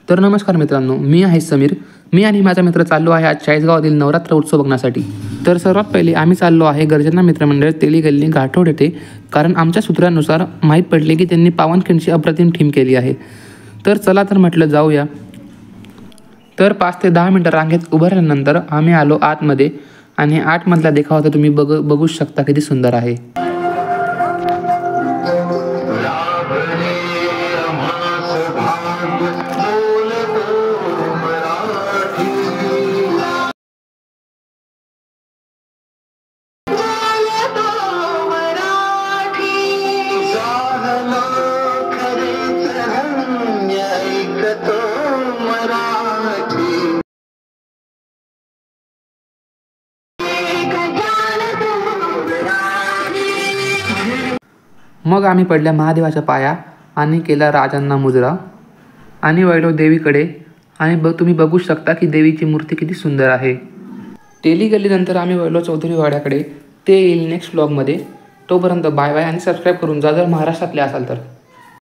तर नमस्कार मित्रांनो, मी आहे समीर. मी आणि माझा मित्र चाललो आहे आज चाळीसगावातील नवरात्र उत्सव बघण्यासाठी. तर सर्वात पहिले आम्ही चाललो आहे गर्जना मित्रमंडळ तेली गल्ली घाटोड येथे, कारण आमच्या सूत्रानुसार माहीत पडले की त्यांनी पावनखिंडची अप्रतिम थीम केली आहे. तर चला तर म्हटलं जाऊया. तर 5 ते 10 मिनटं रांगेत उभारल्यानंतर आम्ही आलो आतमध्ये आणि आतमधला देखावा तर तुम्ही बघू शकता किती सुंदर आहे. मग आम्ही पडल्या महादेवाच्या पाया आणि केला राजांना मुजरा आणि वळलो देवीकडे आणि तुम्ही बघू शकता की देवीची मूर्ती किती सुंदर आहे. तेली गल्लीनंतर आम्ही वळलो चौधरी वाड्याकडे. ते येईल नेक्स्ट ब्लॉगमध्ये. तोपर्यंत बाय बाय आणि सबस्क्राईब करून जा जर महाराष्ट्रातले असाल तर.